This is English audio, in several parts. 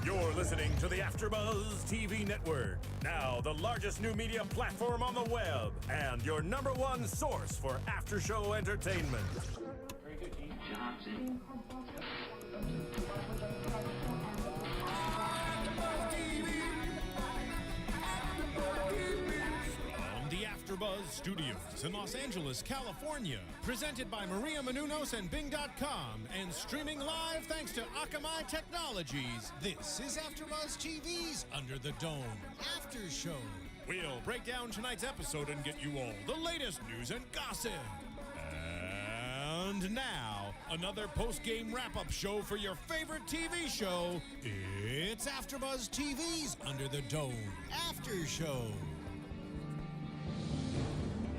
You're listening to the AfterBuzz TV Network, now the largest new media platform on the web, and your number one source for after-show entertainment. Very good, Dean. Johnson. From the AfterBuzz Studios in Los Angeles, California, presented by Maria Menounos and Bing.com, and streaming live thanks to Akamai Technologies. This is AfterBuzz TV's Under the Dome After Show. We'll break down tonight's episode and get you all the latest news and gossip. And now, another post-game wrap-up show for your favorite TV show. It's AfterBuzz TV's Under the Dome After Show.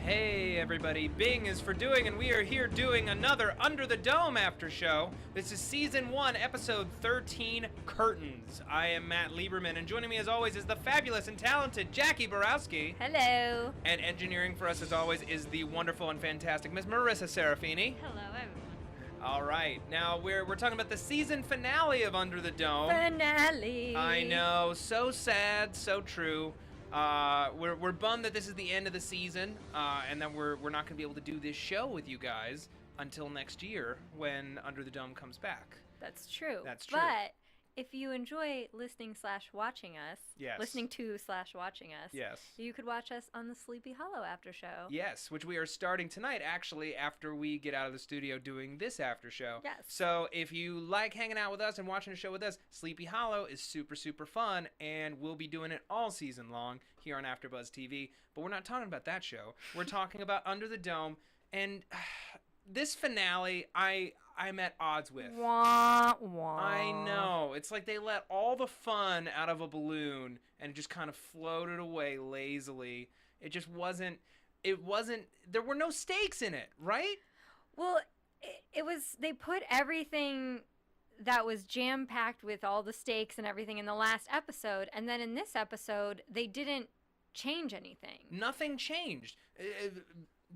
Hey everybody, Bing is for doing, and we are here doing another Under the Dome after show. This is Season 1, Episode 13, Curtains. I am Matt Lieberman, and joining me as always is the fabulous and talented Jacque Borowski. Hello. And engineering for us as always is the wonderful and fantastic Miss Marissa Serafini. Hello, everyone. All right, now we're talking about the season finale of Under the Dome. Finale. I know, so sad, so true. We're bummed that this is the end of the season, and that we're not going to be able to do this show with you guys until next year when Under the Dome comes back. That's true. That's true. But if you enjoy listening/watching us, Yes. listening to/watching us, Yes. you could watch us on the Sleepy Hollow after show. Yes, which we are starting tonight, actually, after we get out of the studio doing this after show. Yes. So if you like hanging out with us and watching a show with us, Sleepy Hollow is super, super fun, and we'll be doing it all season long here on AfterBuzz TV. But we're not talking about that show. We're talking about Under the Dome, and this finale, I'm at odds with. Wah, wah. I know. It's like they let all the fun out of a balloon and just kind of floated away lazily. It just wasn't, there were no stakes in it, right? Well, it was, they put everything that was jam-packed with all the stakes and everything in the last episode, and then in this episode, they didn't change anything. Nothing changed.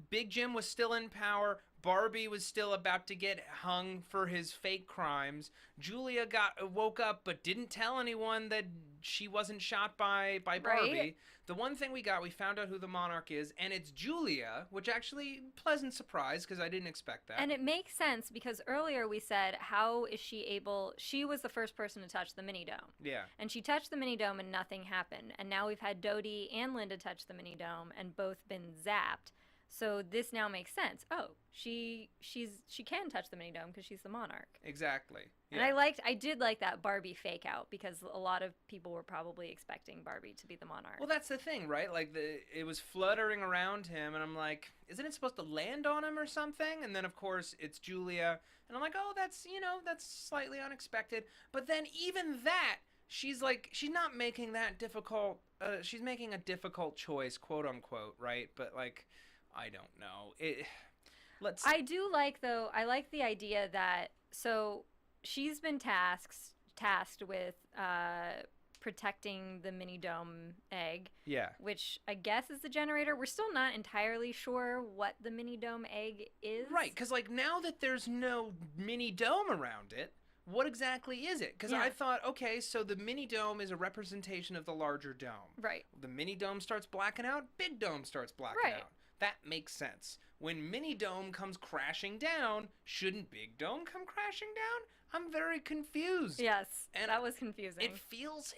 Big Jim was still in power. Barbie was still about to get hung for his fake crimes. Julia woke up but didn't tell anyone that she wasn't shot by Barbie. Right. The one thing we found out who the monarch is, and it's Julia, which actually pleasant surprise because I didn't expect that. And it makes sense because earlier we said, how is she able, she was the first person to touch the mini dome. Yeah. And she touched the mini dome and nothing happened. And now we've had Dodie and Linda touch the mini dome and both been zapped. So this now makes sense. Oh, she can touch the mini dome because she's the monarch. Exactly. Yeah. And I did like that Barbie fake out because a lot of people were probably expecting Barbie to be the monarch. Well, that's the thing, right? Like it was fluttering around him, and I'm like, isn't it supposed to land on him or something? And then of course it's Julia, and I'm like, oh, that's slightly unexpected. But then even that, she's not making that difficult. She's making a difficult choice, quote unquote, right? But like, I don't know. I do like, though, I like the idea that, so she's been tasked with protecting the mini dome egg. Yeah. Which I guess is the generator. We're still not entirely sure what the mini dome egg is. Right, because like now that there's no mini dome around it, what exactly is it? Because I thought, okay, so the mini dome is a representation of the larger dome. Right. The mini dome starts blacking out, big dome starts blacking out. That makes sense. When Mini Dome comes crashing down, shouldn't Big Dome come crashing down? I'm very confused. Yes, and that was confusing. It feels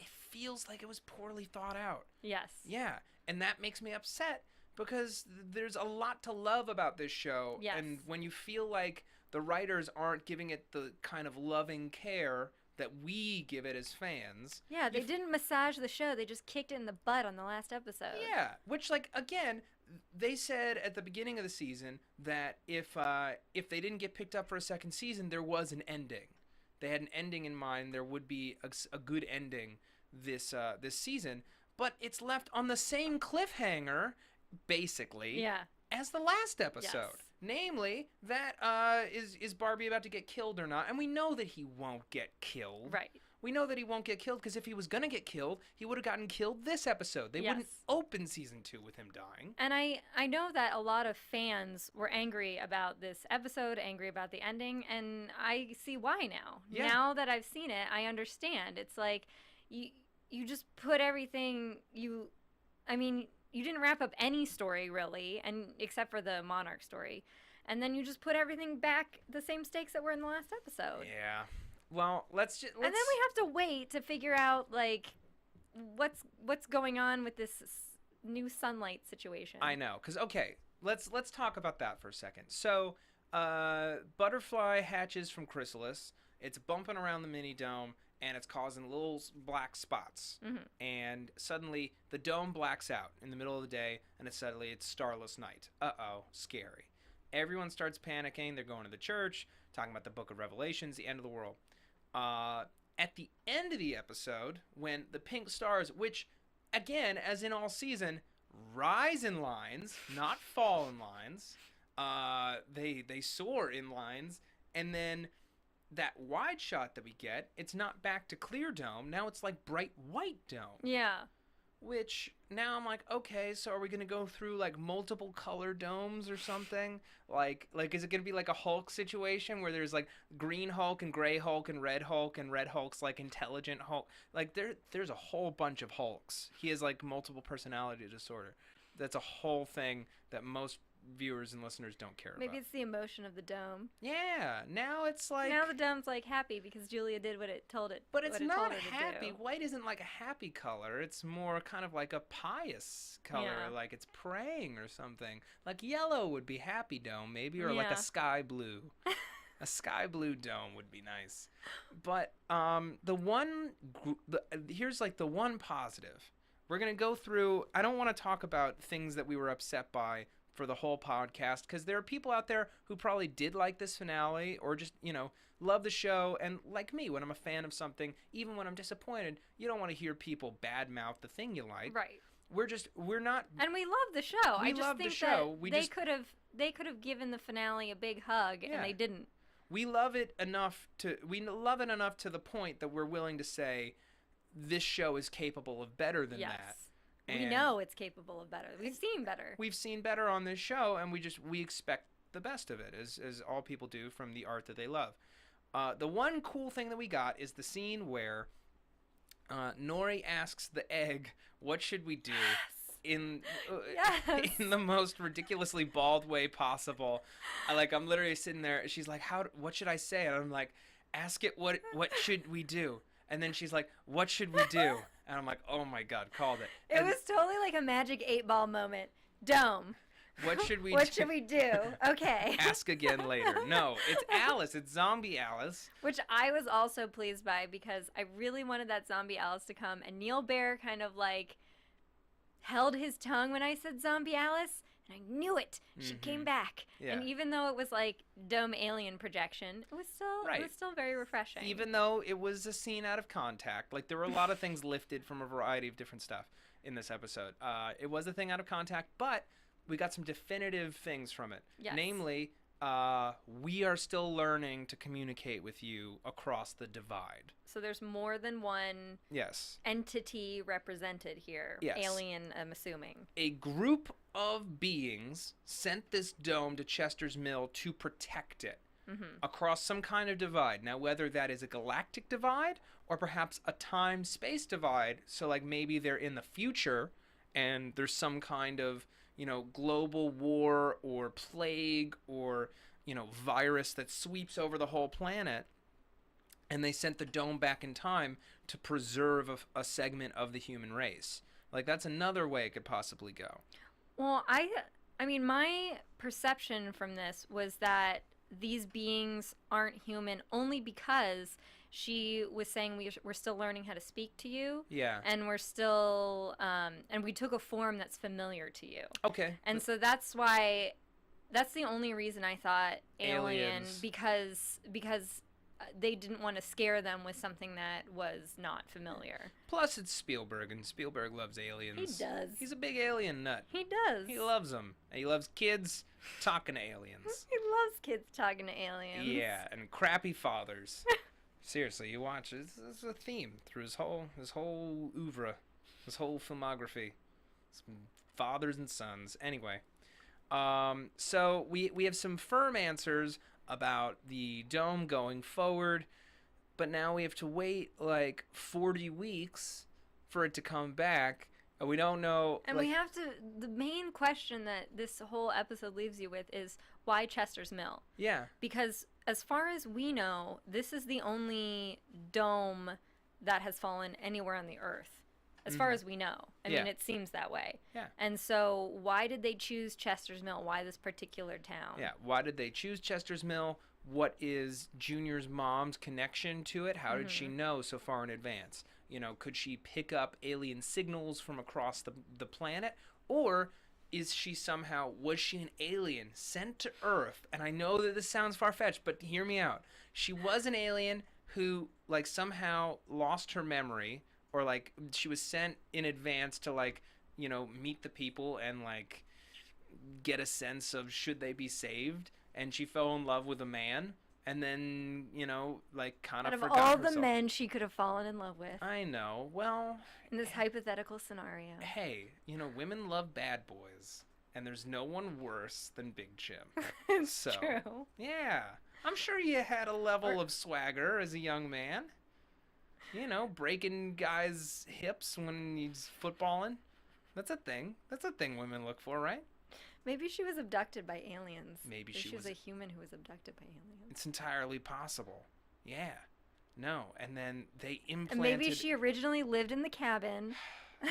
like it was poorly thought out. Yes. Yeah, and that makes me upset because there's a lot to love about this show. Yes. And when you feel like the writers aren't giving it the kind of loving care that we give it as fans. Yeah, they didn't massage the show. They just kicked it in the butt on the last episode. Yeah, which, like, again, they said at the beginning of the season that if they didn't get picked up for a second season, there was an ending. They had an ending in mind. There would be a good ending this season, but it's left on the same cliffhanger, basically, yeah, as the last episode. Yes. Namely, that is Barbie about to get killed or not? And we know that he won't get killed. Right. We know that he won't get killed because if he was going to get killed, he would have gotten killed this episode. They wouldn't open season 2 with him dying. And I know that a lot of fans were angry about this episode, angry about the ending, and I see why now. Yeah. Now that I've seen it, I understand. It's like you just put everything you didn't wrap up any story really, and except for the Monarch story. And then you just put everything back the same stakes that were in the last episode. Yeah. Well, let's And then we have to wait to figure out like what's going on with this new sunlight situation. I know, cuz okay, let's talk about that for a second. So, butterfly hatches from chrysalis. It's bumping around the mini dome and it's causing little black spots. Mm-hmm. And suddenly the dome blacks out in the middle of the day and it's starless night. Uh-oh, scary. Everyone starts panicking. They're going to the church, talking about the book of Revelations, the end of the world. At the end of the episode, when the pink stars, which, again, as in all season, rise in lines, not fall in lines, they soar in lines, and then that wide shot that we get, it's not back to clear dome, now it's like bright white dome. Yeah. Which, now I'm like, okay, so are we going to go through, like, multiple color domes or something? Like, is it going to be like a Hulk situation where there's, like, green Hulk and gray Hulk and red Hulk's, like, intelligent Hulk? Like, there's a whole bunch of Hulks. He has, like, multiple personality disorder. That's a whole thing that most viewers and listeners don't care about. Maybe it's the emotion of the dome. Yeah, now it's like... Now the dome's, like, happy because Julia did what it told it. But it's not told her to happy. do. White isn't like a happy color. It's more kind of like a pious color, Yeah. like it's praying or something. Like yellow would be happy dome, maybe, or like Yeah. a sky blue. A sky blue dome would be nice. But here's like the one positive. We're gonna go through. I don't want to talk about things that we were upset by for the whole podcast, because there are people out there who probably did like this finale or just, love the show. And like me, when I'm a fan of something, even when I'm disappointed, you don't want to hear people badmouth the thing you like. Right. We're not. And we love the show. We I just love the think show. that they could have given the finale a big hug, Yeah. and they didn't. We love it enough to the point that we're willing to say this show is capable of better than that. We And know it's capable of better. We've seen better. We've seen better on this show, and we expect the best of it, as all people do from the art that they love. The one cool thing that we got is the scene where Norrie asks the egg, "What should we do?" In the most ridiculously bald way possible. I'm literally sitting there. She's like, "What should I say?" And I'm like, "Ask it. What should we do?" And then she's like, "What should we do?" And I'm like, "Oh my God, called it." It was totally like a magic 8-ball moment. Dome. What should we do? What should we do? Okay. Ask again later. No, it's Alice. It's Zombie Alice. Which I was also pleased by because I really wanted that Zombie Alice to come. And Neil Baer kind of like held his tongue when I said Zombie Alice. And I knew it. She came back. Yeah. And even though it was like dome alien projection, it was still very refreshing. Even though it was a scene out of contact, like there were a lot of things lifted from a variety of different stuff in this episode. It was a thing out of contact, but we got some definitive things from it. Yes. Namely, we are still learning to communicate with you across the divide. So there's more than one Yes. entity represented here. Yes. Alien, I'm assuming. A group of beings sent this dome to Chester's Mill to protect it across some kind of divide. Now, whether that is a galactic divide or perhaps a time-space divide, so like maybe they're in the future and there's some kind of, global war or plague or, virus that sweeps over the whole planet, and they sent the dome back in time to preserve a segment of the human race. Like, that's another way it could possibly go. Well, I mean, my perception from this was that these beings aren't human only because she was saying we're still learning how to speak to you. Yeah. And we're still, and we took a form that's familiar to you. Okay. And so that's why, that's the only reason I thought alien, Aliens. because they didn't want to scare them with something that was not familiar. Plus, it's Spielberg, and Spielberg loves aliens. He does. He's a big alien nut. He does. He loves them. And he loves kids talking to aliens. He loves kids talking to aliens. Yeah, and crappy fathers. Seriously, you watch this is a theme through his whole oeuvre, his whole filmography. Some fathers and sons. Anyway, so we have some firm answers about the dome going forward, but now we have to wait like 40 weeks for it to come back. We don't know. And we have to. The main question that this whole episode leaves you with is why Chester's Mill? Yeah. Because as far as we know, this is the only dome that has fallen anywhere on the Earth. As far as we know. I mean, it seems that way. Yeah. And so why did they choose Chester's Mill? Why this particular town? Yeah. Why did they choose Chester's Mill? What is Junior's mom's connection to it? How did she know so far in advance? You know, could she pick up alien signals from across the planet? Or was she an alien sent to Earth? And I know that this sounds far-fetched, but hear me out. She was an alien who, like, somehow lost her memory, or, like, she was sent in advance to, like, you know, meet the people and, like, get a sense of should they be saved. And she fell in love with a man. And then, you know, like, kind of forgot all herself. the men she could have fallen in love with. I know. Well, in this hypothetical scenario. Hey, you know, women love bad boys. And there's no one worse than Big Jim. It's true. Yeah. I'm sure you had a level of swagger as a young man. You know, breaking guys' hips when he's footballing. That's a thing. That's a thing women look for, right? Maybe she was abducted by aliens. Maybe she was a human who was abducted by aliens. It's entirely possible. Yeah. No. And then they implanted... And maybe she originally lived in the cabin.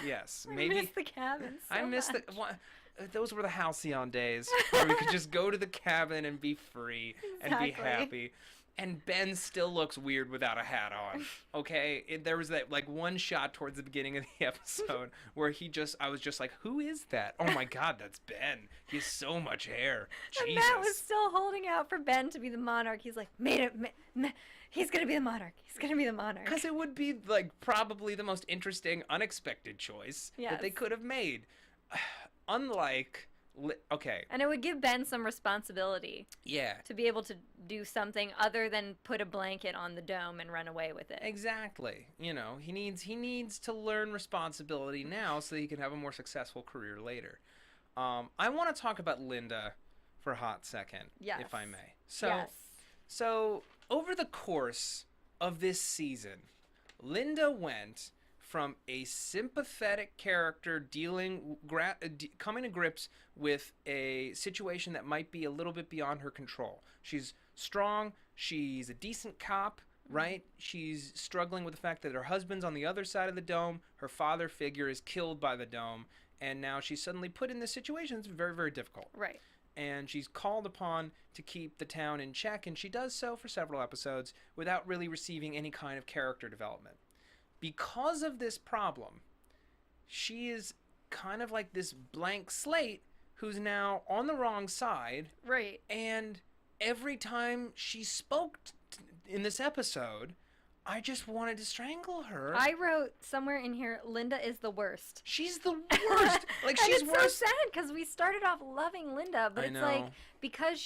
Yes. Maybe. I miss the cabin so much. Those were the halcyon days where we could just go to the cabin and be free and be happy. And Ben still looks weird without a hat on. Okay, there was that like one shot towards the beginning of the episode where I was just like, who is that? Oh my God, that's Ben. He has so much hair. Jesus. And Matt was still holding out for Ben to be the monarch. He's like, he's gonna be the monarch. He's gonna be the monarch. Because it would be like probably the most interesting, unexpected choice that they could have made. Unlike. Okay. And it would give Ben some responsibility. Yeah. To be able to do something other than put a blanket on the dome and run away with it. Exactly. You know, he needs to learn responsibility now so that he can have a more successful career later. I want to talk about Linda for a hot second, if I may. So over the course of this season, Linda went from a sympathetic character coming to grips with a situation that might be a little bit beyond her control. She's strong. She's a decent cop, right? She's struggling with the fact that her husband's on the other side of the dome. Her father figure is killed by the dome. And now she's suddenly put in this situation that's very, very difficult. Right. And she's called upon to keep the town in check. And she does so for several episodes without really receiving any kind of character development. Because of this problem, she is kind of like this blank slate who's now on the wrong side. Right. And every time she spoke in this episode, I just wanted to strangle her. I wrote somewhere in here, Linda is the worst. She's the worst. Like, she's worse. It's so sad because we started off loving Linda, but it's like because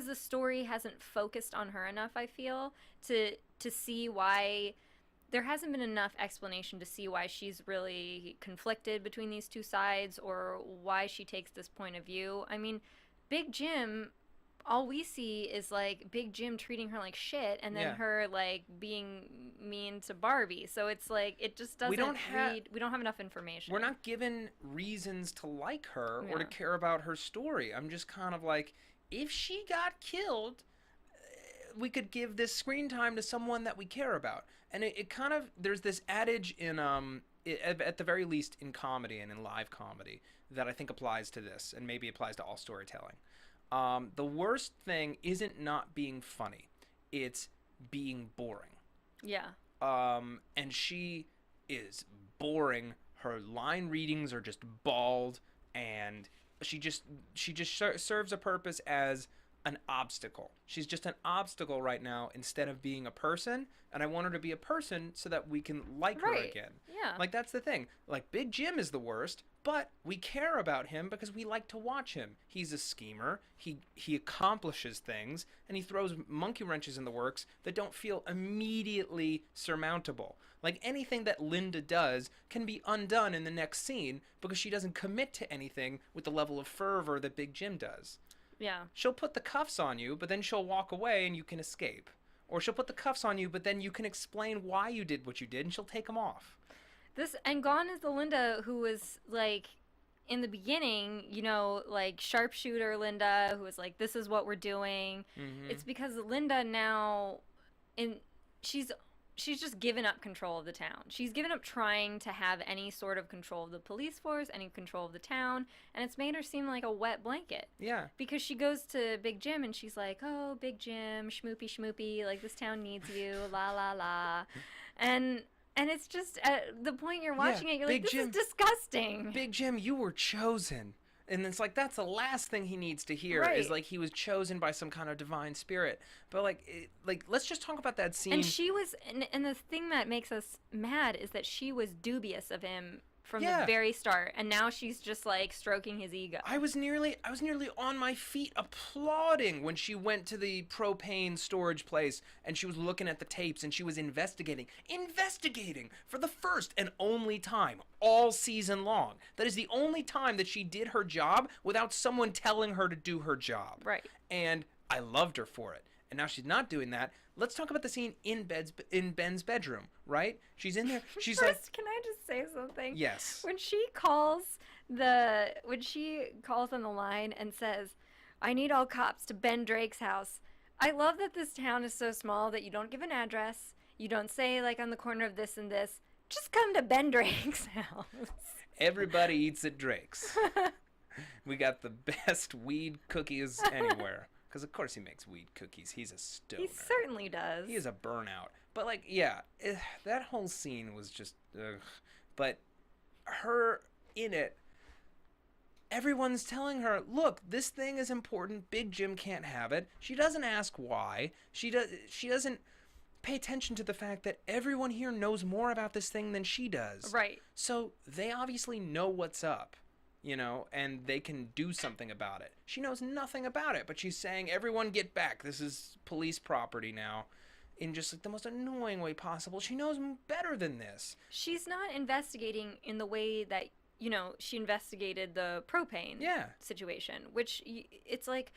the story hasn't focused on her enough, I feel, to see why. There hasn't been enough explanation to see why she's really conflicted between these two sides or why she takes this point of view. I mean, Big Jim, all we see is like Big Jim treating her like shit and then her like being mean to Barbie. So it's like it just doesn't we don't have enough information. We're not given reasons to like her or to care about her story. I'm just kind of like, if she got killed, we could give this screen time to someone that we care about. And it kind of, there's this adage in, at the very least in comedy and in live comedy that I think applies to this and maybe applies to all storytelling. The worst thing isn't not being funny. It's being boring. Yeah. And she is boring. Her line readings are just bald and she just serves a purpose as an obstacle. She's just an obstacle right now instead of being a person, and I want her to be a person so that we can like her again. Yeah. Like, that's the thing. Like, Big Jim is the worst, but we care about him because we like to watch him. He's a schemer. He accomplishes things, and he throws monkey wrenches in the works that don't feel immediately surmountable. Like, anything that Linda does can be undone in the next scene because she doesn't commit to anything with the level of fervor that Big Jim does. Yeah. She'll put the cuffs on you, but then she'll walk away and you can escape. Or she'll put the cuffs on you, but then you can explain why you did what you did, and she'll take them off. And gone is the Linda who was, like, in the beginning, you know, like, sharpshooter Linda, who was like, this is what we're doing. Mm-hmm. It's because Linda now, she's just given up control of the town. She's given up trying to have any sort of control of the police force, any control of the town, and it's made her seem like a wet blanket. Yeah. Because she goes to Big Jim and she's like, oh, Big Jim, schmoopy schmoopy, like, this town needs you, la la la. And it's just, at the point you're watching it, you're Big like, this Jim, is disgusting. Big Jim, you were chosen. And it's like, that's the last thing he needs to hear, Right. is like he was chosen by some kind of divine spirit. But like let's just talk about that scene. And she was, and the thing that makes us mad is that she was dubious of him from the very start, and now she's just like stroking his ego. I was nearly on my feet applauding when she went to the propane storage place and she was looking at the tapes and she was investigating for the first and only time all season long. That is the only time that she did her job without someone telling her to do her job. Right. And I loved her for it. And now she's not doing that. Let's talk about the scene in Ben's bedroom, right? She's in there. She's First, like, can I just say something? yes. When she calls on the line and says, I need all cops to Ben Drake's house. I love that this town is so small that you don't give an address. You don't say, like, on the corner of this and this. Just come to Ben Drake's house. Everybody eats at Drake's. We got the best weed cookies anywhere. Because, of course, he makes weed cookies. He's a stoner. He certainly does. He is a burnout. But, like, yeah, that whole scene was just, ugh. But her in it, everyone's telling her, look, this thing is important. Big Jim can't have it. She doesn't ask why. She doesn't pay attention to the fact that everyone here knows more about this thing than she does. Right. So they obviously know what's up. You know, and they can do something about it. She knows nothing about it, but she's saying, everyone get back. This is police property now, in just like the most annoying way possible. She knows better than this. She's not investigating in the way that, you know, she investigated the propane situation, which it's like,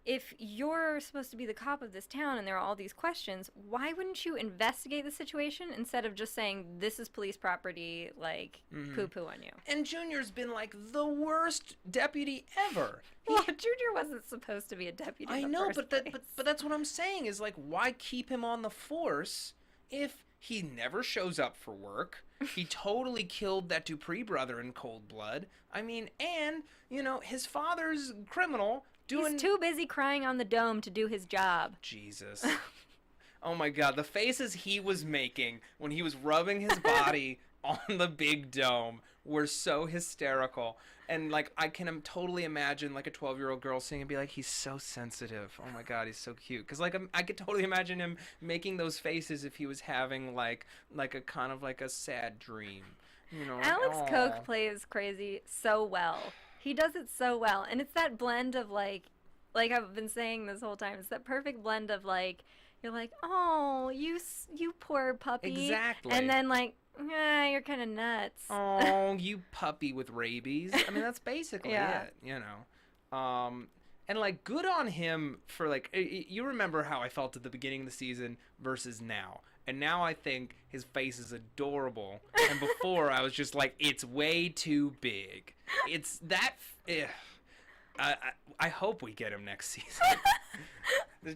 if you're supposed to be the cop of this town and there are all these questions, why wouldn't you investigate the situation instead of just saying, this is police property, like, poo-poo on you? And Junior's been, like, the worst deputy ever. Well, Junior wasn't supposed to be a deputy I in the know, first but place. that's what I'm saying, is, like, why keep him on the force if he never shows up for work? He totally killed that Dupree brother in cold blood. I mean, and, you know, his father's criminal. He's too busy crying on the dome to do his job. Jesus. Oh my God, the faces he was making when he was rubbing his body on the big dome were so hysterical. And, like, I can totally imagine, like, a 12-year-old girl seeing and be like, he's so sensitive. Oh my God, he's so cute. Because, like, I could totally imagine him making those faces if he was having, like a kind of, like, a sad dream. You know, Alex Koch plays crazy so well. He does it so well. And it's that blend of, like I've been saying this whole time, it's that perfect blend of, like, you're like, oh, you poor puppy. Exactly. And then, like, you're kind of nuts. Oh, you puppy with rabies. I mean, that's basically it, you know. And, like, good on him for, like, you remember how I felt at the beginning of the season versus now. And now I think his face is adorable. And before I was just like, it's way too big. It's that... I hope we get him next season.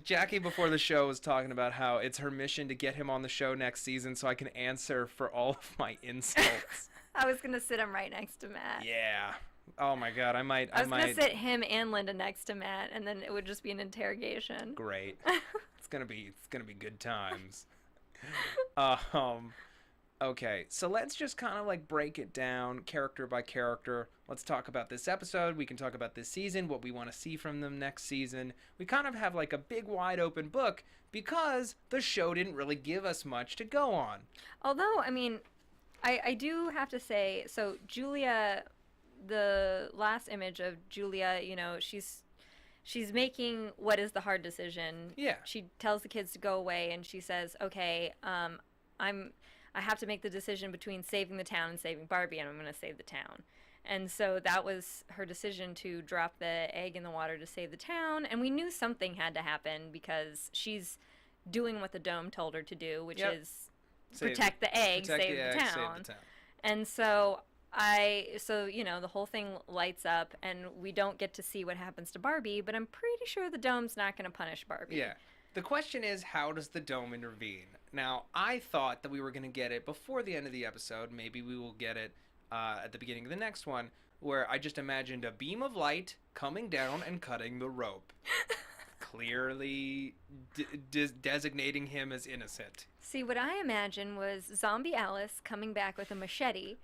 Jackie before the show was talking about how it's her mission to get him on the show next season so I can answer for all of my insults. I was going to sit him right next to Matt. Yeah. Oh my God, I might. I was going to sit him and Linda next to Matt, and then it would just be an interrogation. Great. It's gonna be good times. Okay, so let's just kind of like break it down character by character. Let's talk about this episode. We can talk about this season, what we want to see from them next season. We kind of have like a big wide open book because the show didn't really give us much to go on. Although, I mean, I do have to say, so Julia, the last image of Julia, you know, she's making what is the hard decision. Yeah. She tells the kids to go away, and she says, okay, I have to make the decision between saving the town and saving Barbie, and I'm going to save the town. And so that was her decision, to drop the egg in the water to save the town. And we knew something had to happen because she's doing what the dome told her to do, which is protect the egg, save the town. And so you know, the whole thing lights up, and we don't get to see what happens to Barbie, but I'm pretty sure the dome's not going to punish Barbie. Yeah. The question is, how does the dome intervene? Now, I thought that we were going to get it before the end of the episode. Maybe we will get it at the beginning of the next one, where I just imagined a beam of light coming down and cutting the rope. Clearly designating him as innocent. See, what I imagined was Zombie Alice coming back with a machete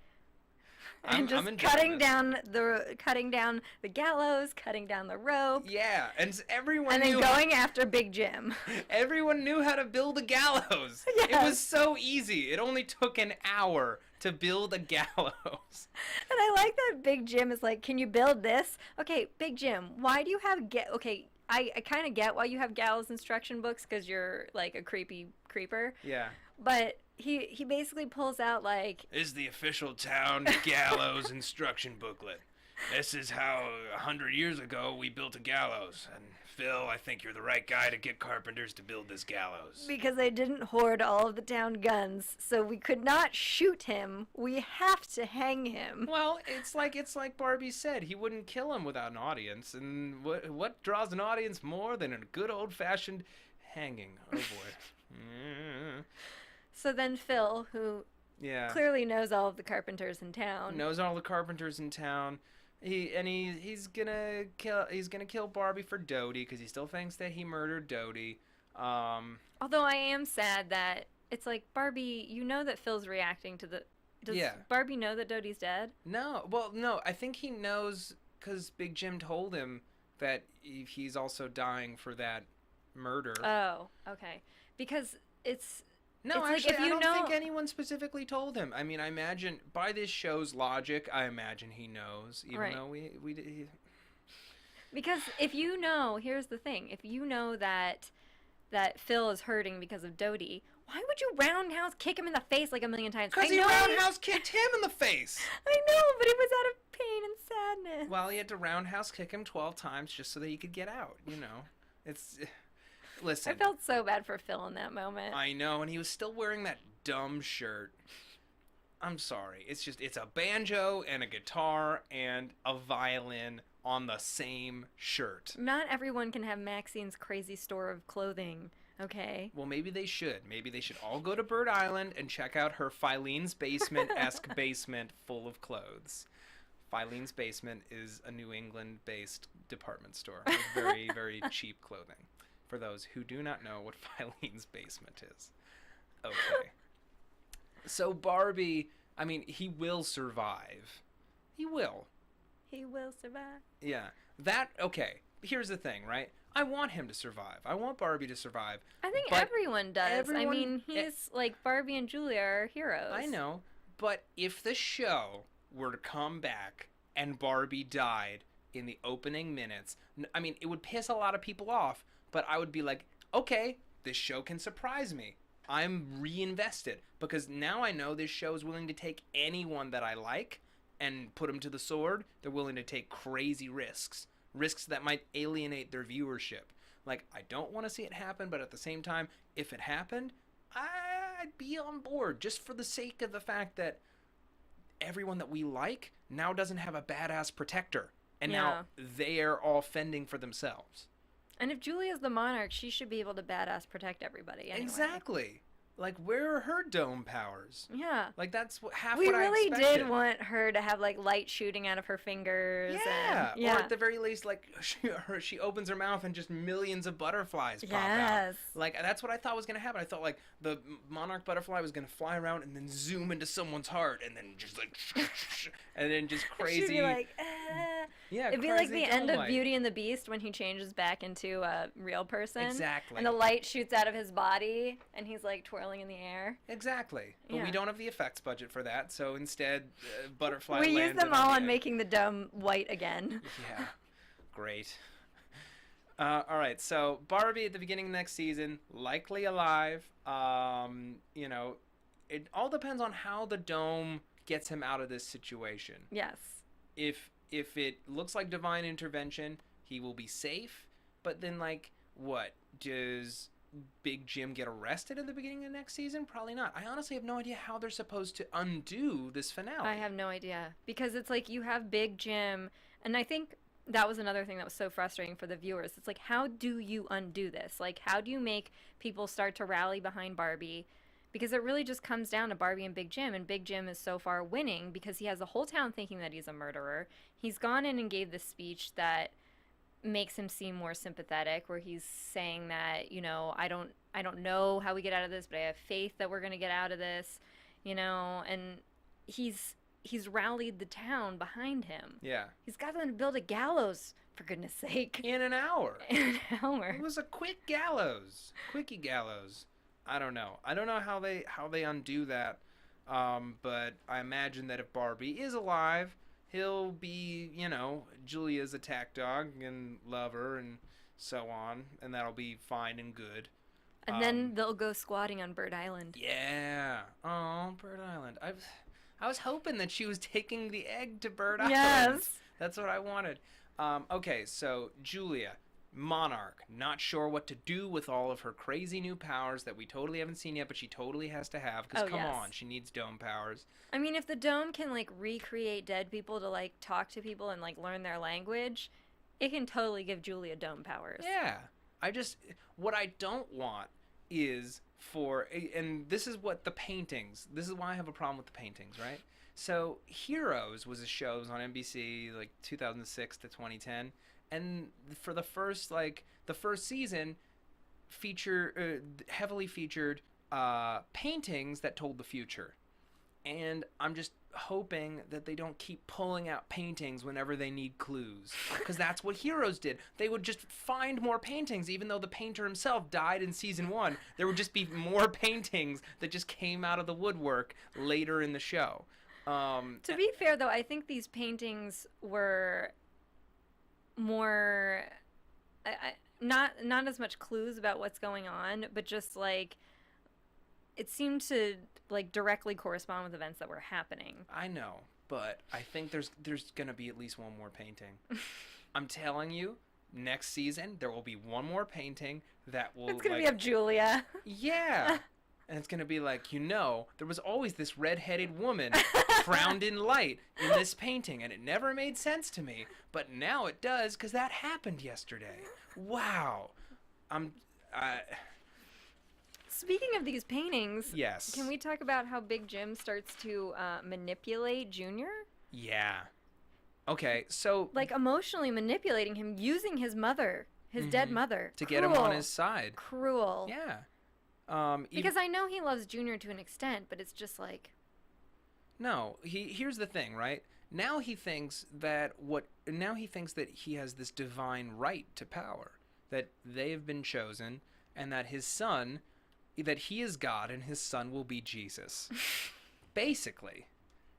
and just cutting down the gallows, cutting down the rope. Yeah, and everyone and knew then going after Big Jim. Everyone knew how to build a gallows. Yes. It was so easy. It only took an hour to build a gallows. And I like that Big Jim is like, "Can you build this?" Okay, Big Jim, why do you have okay? I kind of get why you have gallows instruction books, because you're like a creepy creeper. Yeah. But he basically pulls out like, "This is the official town gallows instruction booklet. This is how 100 years ago we built a gallows. And Phil, I think you're the right guy to get carpenters to build this gallows." Because they didn't hoard all of the town guns, so we could not shoot him. We have to hang him. Well, it's like Barbie said, he wouldn't kill him without an audience. And what draws an audience more than a good old-fashioned hanging? Oh boy. So then Phil, who clearly knows all of the carpenters in town, He's gonna kill Barbie for Dodie, because he still thinks that he murdered Dodie. Although I am sad that it's like, Barbie, you know that Phil's reacting to the. Does Barbie know that Dodie's dead? No. Well, no. I think he knows because Big Jim told him that he's also dying for that murder. Oh, okay. Because it's. No, it's actually, like, if you I don't know... think anyone specifically told him. I mean, I imagine, by this show's logic, I imagine he knows, even though we did... Because if you know, here's the thing, if you know that Phil is hurting because of Dodie, why would you roundhouse kick him in the face like a million times? Because he roundhouse kicked him in the face! I know, but it was out of pain and sadness. Well, he had to roundhouse kick him 12 times just so that he could get out, you know. It's... Listen. I felt so bad for Phil in that moment. I know, and he was still wearing that dumb shirt. I'm sorry. It's a banjo and a guitar and a violin on the same shirt. Not everyone can have Maxine's crazy store of clothing, okay? Well, maybe they should. Maybe they should all go to Bird Island and check out her Filene's Basement-esque basement full of clothes. Filene's Basement is a New England-based department store with very, very cheap clothing. For those who do not know what Filene's Basement is. Okay. So Barbie, I mean, he will survive. He will. He will survive. Yeah. Okay. Here's the thing, right? I want him to survive. I want Barbie to survive. I think everyone does. I mean, he's like, Barbie and Julia are heroes. I know. But if the show were to come back and Barbie died in the opening minutes, I mean, it would piss a lot of people off. But I would be like, okay, this show can surprise me. I'm reinvested because now I know this show is willing to take anyone that I like and put them to the sword. They're willing to take crazy risks that might alienate their viewership. Like, I don't want to see it happen, but at the same time, if it happened, I'd be on board just for the sake of the fact that everyone that we like now doesn't have a badass protector. And now they're all fending for themselves. And if Julia's the monarch, she should be able to badass protect everybody anyway. Exactly. Like, where are her dome powers? Yeah. Like, that's half We what I really expected. did want her to have like light shooting out of her fingers. Yeah. And, yeah. Or at the very least, like, she opens her mouth and just millions of butterflies pop out. Yes. Like, that's what I thought was going to happen. I thought, like, the monarch butterfly was going to fly around and then zoom into someone's heart and then just, like, and then just crazy. She'd be like, yeah, it'd be like crazy the end dome of light. Beauty and the Beast when he changes back into a real person. Exactly. And the light shoots out of his body and he's like twirling in the air. Exactly. But Yeah. we don't have the effects budget for that, so instead, butterfly We use landed them all the on end. making the dome white again. Yeah. Great. All right, so Barbie at the beginning of next season, likely alive. You know, it all depends on how the dome gets him out of this situation. Yes. If it looks like divine intervention, he will be safe. But then, like, what? Does Big Jim get arrested at the beginning of next season? Probably not. I honestly have no idea how they're supposed to undo this finale. I have no idea. Because it's like you have Big Jim, and I think that was another thing that was so frustrating for the viewers. It's like, how do you undo this? Like, how do you make people start to rally behind Barbie? Because it really just comes down to Barbie and Big Jim, and Big Jim is so far winning because he has the whole town thinking that he's a murderer. He's gone in and gave this speech that makes him seem more sympathetic, where he's saying that, you know, I don't know how we get out of this, but I have faith that we're going to get out of this, you know, and he's rallied the town behind him. Yeah. He's got them to build a gallows, for goodness sake. In an hour. In an hour. It was a quick gallows. Quickie gallows. I don't know how they undo that. But I imagine that if Barbie is alive, he'll be, you know, Julia's attack dog and lover and so on, and that'll be fine and good. And then they'll go squatting on Bird Island. Yeah. Oh, Bird Island. I was hoping that she was taking the egg to Bird Island. Yes. That's what I wanted. Okay, so Julia, monarch, not sure what to do with all of her crazy new powers that we totally haven't seen yet, but she totally has to have, because come yes. on, she needs dome powers. I mean, if the dome can, like, recreate dead people to, like, talk to people and, like, learn their language, it can totally give Julia dome powers. Yeah. What I don't want is and this is what the paintings, this is why I have a problem with the paintings, right? So Heroes was a show, it was on NBC, like 2006 to 2010, and for the first season heavily featured paintings that told the future. And I'm just hoping that they don't keep pulling out paintings whenever they need clues, because that's what Heroes did. They would just find more paintings, even though the painter himself died in season 1. There would just be more paintings that just came out of the woodwork later in the show. To be fair, though, I think these paintings were more, not as much clues about what's going on, but just like it seemed to like directly correspond with events that were happening. I know, but I think there's gonna be at least one more painting. I'm telling you, next season there will be one more painting that will. It's gonna be of Julia. Yeah. And it's going to be like, you know, there was always this red-headed woman crowned in light in this painting, and it never made sense to me. But now it does, because that happened yesterday. Wow. Speaking of these paintings, Yes. can we talk about how Big Jim starts to manipulate Junior? Yeah. Okay, so... Like emotionally manipulating him, using his mother, his dead mother. to get him on his side. Cruel. Yeah. Because I know he loves Junior to an extent, but it's just like... No, here's the thing, right? Now he thinks that he has this divine right to power, that they have been chosen, and that his son, that he is God and his son will be Jesus. Basically.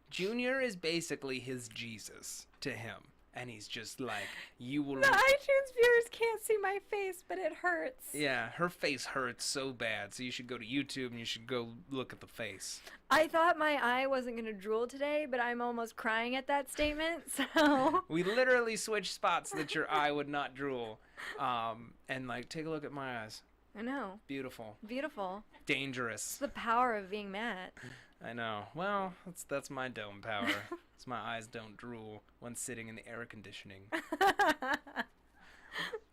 Junior is basically his Jesus to him. And he's just like, you will... The iTunes viewers can't see my face, but it hurts. Yeah, her face hurts so bad, so you should go to YouTube and you should go look at the face. I thought my eye wasn't going to drool today, but I'm almost crying at that statement, so... We literally switched spots so that your eye would not drool. And, like, take a look at my eyes. I know. Beautiful. Beautiful. Dangerous. It's the power of being Matt. I know. Well, that's my dome power. It's my eyes don't drool when sitting in the air conditioning.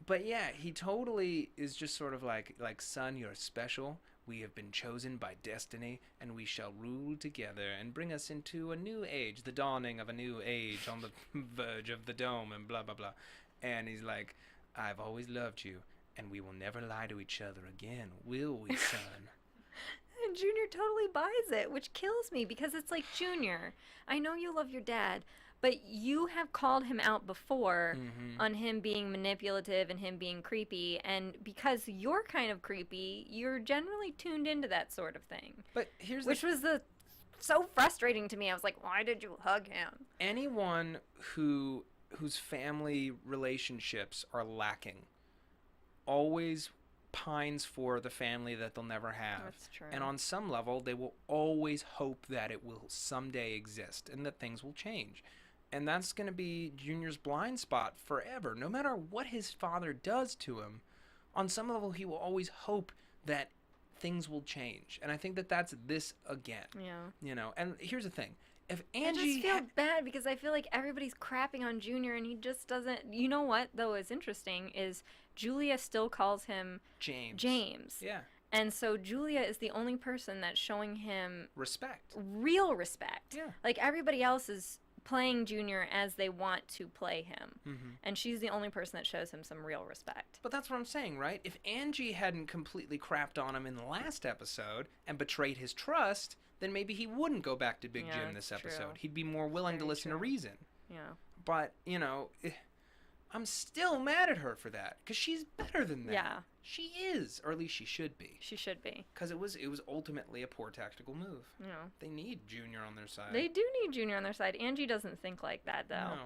But yeah, he totally is just sort of like, son, you're special. We have been chosen by destiny, and we shall rule together and bring us into a new age, the dawning of a new age on the verge of the dome, and blah, blah, blah. And he's like, I've always loved you, and we will never lie to each other again, will we, son? And Junior totally buys it, which kills me because it's like, Junior, I know you love your dad, but you have called him out before on him being manipulative and him being creepy, and because you're kind of creepy, you're generally tuned into that sort of thing. But here's which was so frustrating to me. I was like, why did you hug him? Anyone whose family relationships are lacking always pines for the family that they'll never have. That's true. And on some level, they will always hope that it will someday exist and that things will change. And that's going to be Junior's blind spot forever. No matter what his father does to him, on some level, he will always hope that things will change. And I think that that's this again. Yeah. You know, and here's the thing. If Angie I just feel bad because I feel like everybody's crapping on Junior and he just doesn't. You know what, though, is interesting is Julia still calls him James. Yeah. And so Julia is the only person that's showing him respect. Real respect. Yeah. Like everybody else is playing Junior as they want to play him. And she's the only person that shows him some real respect. But that's what I'm saying, right? If Angie hadn't completely crapped on him in the last episode and betrayed his trust, then maybe he wouldn't go back to Big Jim this episode. True. He'd be more willing to listen to reason. Yeah. But, you know, I'm still mad at her for that because she's better than that. Yeah. She is, or at least she should be. She should be. Because it was ultimately a poor tactical move. Yeah. They need Junior on their side. They do need Junior on their side. Angie doesn't think like that, though. No.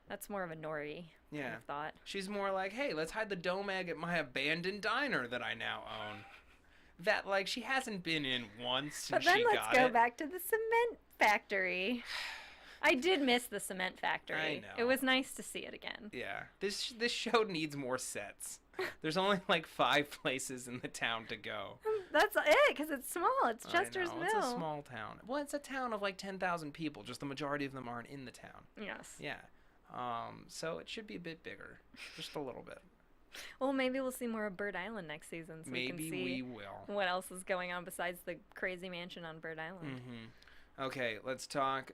That's more of a Norrie kind of thought. She's more like, hey, let's hide the dome egg at my abandoned diner that I now own. That, like, she hasn't been in once since she got it. But then let's go back to the cement factory. I did miss the cement factory. I know. It was nice to see it again. Yeah. This show needs more sets. There's only, like, 5 places in the town to go. That's it, because it's small. It's Chester's Mill. It's a small town. Well, it's a town of, like, 10,000 people. Just the majority of them aren't in the town. Yes. Yeah. So it should be a bit bigger. Just a little bit. Well, maybe we'll see more of Bird Island next season, so we can see we will. what else is going on besides the crazy mansion on Bird Island. Okay, let's talk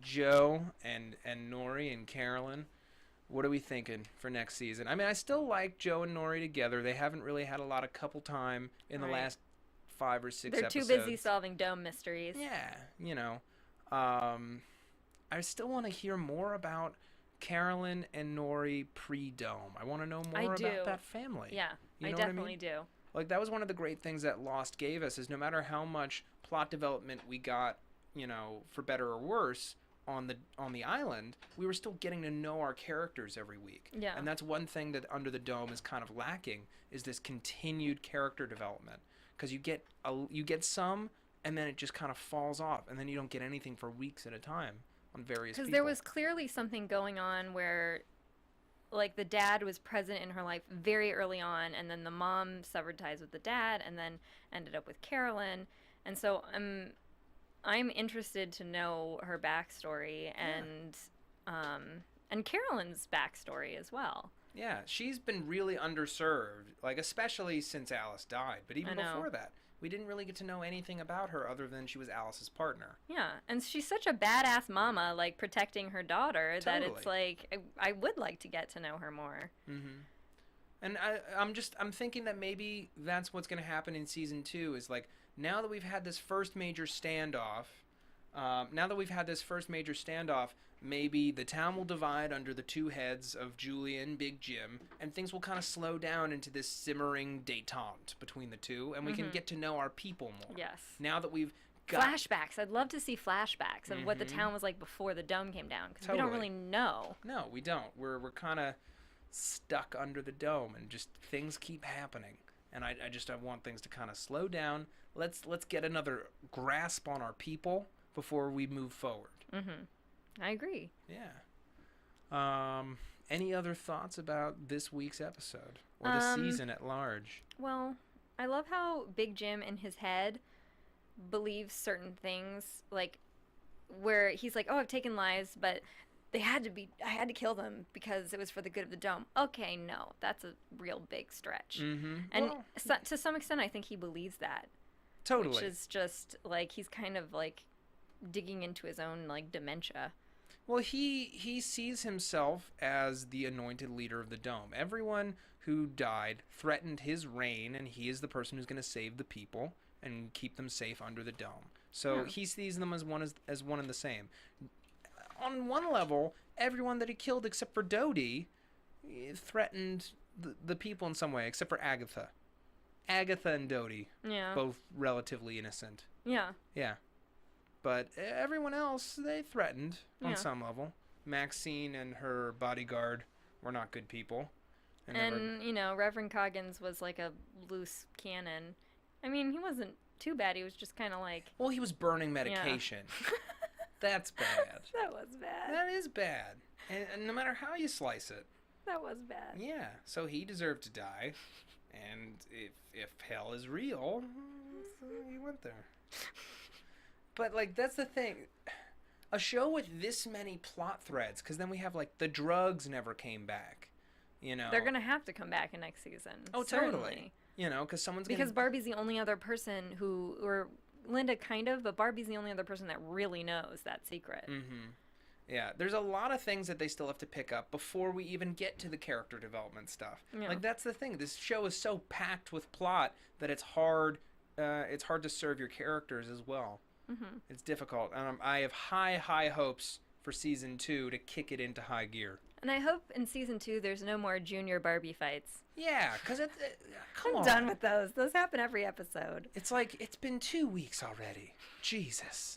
Joe and Norrie and Carolyn. What are we thinking for next season? I mean, I still like Joe and Norrie together. They haven't really had a lot of couple time in the last 5 or 6 episodes. They're too busy solving dome mysteries. Yeah, you know. I still want to hear more about Carolyn and Norrie pre-dome. I want to know more about that family. Yeah, you know I definitely do. Like, that was one of the great things that Lost gave us, is no matter how much plot development we got, you know, for better or worse, on the island, we were still getting to know our characters every week. Yeah. And that's one thing that Under the Dome is kind of lacking, is this continued character development. Because you get some, and then it just kind of falls off, and then you don't get anything for weeks at a time on various people. Because there was clearly something going on where, like, the dad was present in her life very early on, and then the mom severed ties with the dad, and then ended up with Carolyn. And so I'm interested to know her backstory and Carolyn's backstory as well. Yeah, she's been really underserved, like, especially since Alice died. But even before that, we didn't really get to know anything about her other than she was Alice's partner. Yeah, and she's such a badass mama, like, protecting her daughter, that it's like, I would like to get to know her more. And I'm thinking that maybe that's what's going to happen in season 2, is, like, now that we've had this first major standoff, maybe the town will divide under the 2 heads of Julia and Big Jim, and things will kind of slow down into this simmering détente between the two, and we can get to know our people more. Yes. Now that we've got... Flashbacks. I'd love to see flashbacks of what the town was like before the dome came down, because we don't really know. No, we don't. We're kind of stuck under the dome, and just things keep happening. And I want things to kind of slow down. Let's get another grasp on our people before we move forward. I agree. Yeah. Any other thoughts about this week's episode or the season at large? Well, I love how Big Jim in his head believes certain things, like where he's like, "Oh, I've taken lives, but I had to kill them because it was for the good of the dome. Okay, no, that's a real big stretch. Mm-hmm. And to some extent, I think he believes that. Totally. Which is just, like, he's kind of, like, digging into his own, like, dementia. Well, he sees himself as the anointed leader of the dome. Everyone who died threatened his reign, and he is the person who's going to save the people and keep them safe under the dome. So he sees them as one and the same. On one level, everyone that he killed except for Dodie threatened the people in some way, except for Agatha. Agatha and Dodie, both relatively innocent. Yeah. Yeah. But everyone else, they threatened on some level. Maxine and her bodyguard were not good people. And you know, Reverend Coggins was like a loose cannon. I mean, he wasn't too bad. He was just kind of like... Well, he was burning medication. Yeah. That's bad. That was bad. That is bad. And no matter how you slice it. That was bad. Yeah. So he deserved to die. And if hell is real, so he went there. But, like, that's the thing. A show with this many plot threads, because then we have, like, the drugs never came back, you know. They're going to have to come back in next season. Oh, certainly. Totally. You know, because someone's going Because Barbie's the only other person who, or Linda kind of, but Barbie's the only other person that really knows that secret. Mm-hmm. Yeah, there's a lot of things that they still have to pick up before we even get to the character development stuff. Yeah. Like, that's the thing. This show is so packed with plot that it's hard to serve your characters as well. Mm-hmm. It's difficult. I have high hopes for season 2 to kick it into high gear. And I hope in season 2 there's no more junior Barbie fights. Yeah, because I'm done with those. Those happen every episode. It's like, it's been 2 weeks already. Jesus.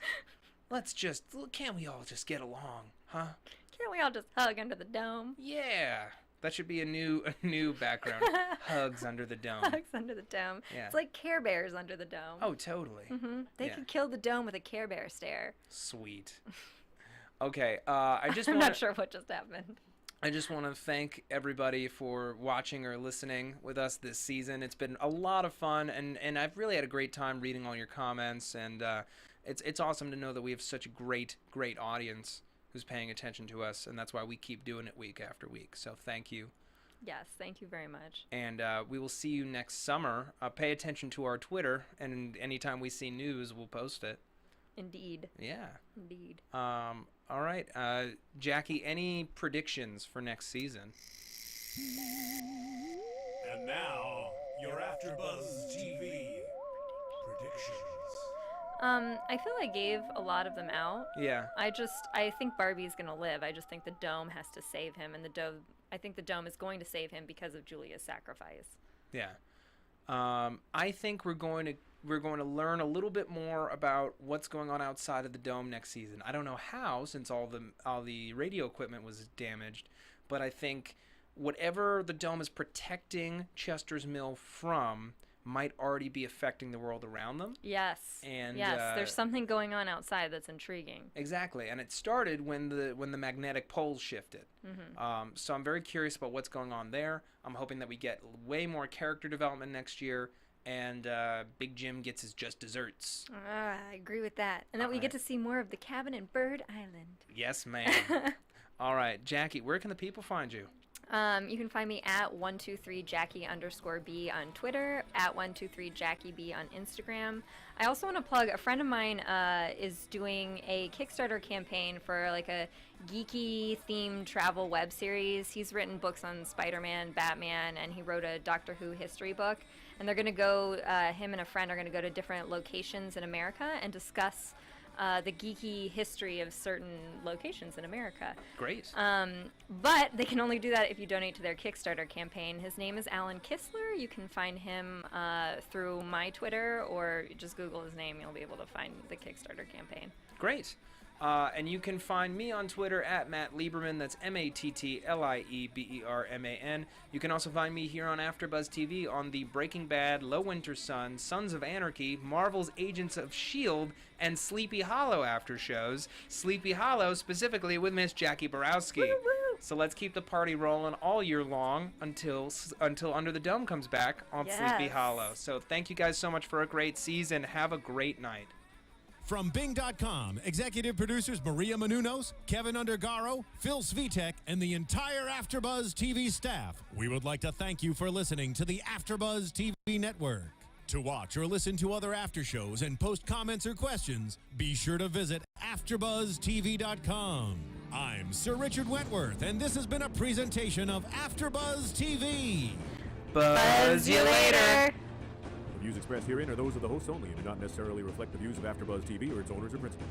Can't we all just get along, huh? Can't we all just hug under the dome? Yeah. That should be a new background. Hugs under the dome. Hugs under the dome. Yeah. It's like Care Bears under the dome. Oh, totally. Mm-hmm. They could kill the dome with a Care Bear stare. Sweet. Okay, I'm not sure what just happened. I just want to thank everybody for watching or listening with us this season. It's been a lot of fun, and I've really had a great time reading all your comments, and it's awesome to know that we have such a great audience who's paying attention to us, and that's why we keep doing it week after week. So thank you. Yes, thank you very much. And we will see you next summer. Pay attention to our Twitter, and anytime we see news, we'll post it. Indeed. Yeah. Indeed. All right. Jackie, any predictions for next season? And now, your AfterBuzz TV predictions. I feel I gave a lot of them out. Yeah. I think Barbie's gonna live. I just think the dome has to save him, and I think the dome is going to save him because of Julia's sacrifice. Yeah. I think we're going to learn a little bit more about what's going on outside of the dome next season. I don't know how, since all the radio equipment was damaged, but I think whatever the dome is protecting Chester's Mill from might already be affecting the world around them. Yes. And there's something going on outside that's intriguing. Exactly, and it started when the magnetic poles shifted. Mm-hmm. So I'm very curious about what's going on there. I'm hoping that we get way more character development next year, and Big Jim gets his just desserts. I agree with that, and that we get to see more of the cabin in Bird Island. Yes, ma'am. All right, Jackie, where can the people find you? You can find me at 123Jackie_B on Twitter, at 123JackieB on Instagram. I also want to plug, a friend of mine is doing a Kickstarter campaign for like a geeky themed travel web series. He's written books on Spider-Man, Batman, and he wrote a Doctor Who history book. And they're going to go, him and a friend are going to go to different locations in America and discuss the geeky history of certain locations in America. Great. But they can only do that if you donate to their Kickstarter campaign. His name is Alan Kistler. You can find him through my Twitter, or just Google his name. You'll be able to find the Kickstarter campaign. Great. And you can find me on Twitter at Matt Lieberman. That's MattLieberman. You can also find me here on AfterBuzz TV on the Breaking Bad, Low Winter Sun, Sons of Anarchy, Marvel's Agents of S.H.I.E.L.D., and Sleepy Hollow after shows. Sleepy Hollow specifically with Miss Jacque Borowski. Woo-woo. So let's keep the party rolling all year long until Under the Dome comes back on Sleepy Hollow. So thank you guys so much for a great season. Have a great night. From Bing.com, executive producers Maria Menounos, Kevin Undergaro, Phil Svitek, and the entire AfterBuzz TV staff, we would like to thank you for listening to the AfterBuzz TV network. To watch or listen to other after shows and post comments or questions, be sure to visit AfterBuzzTV.com. I'm Sir Richard Wentworth, and this has been a presentation of AfterBuzz TV. Buzz you later. The views expressed herein are those of the hosts only and do not necessarily reflect the views of AfterBuzz TV or its owners or principals.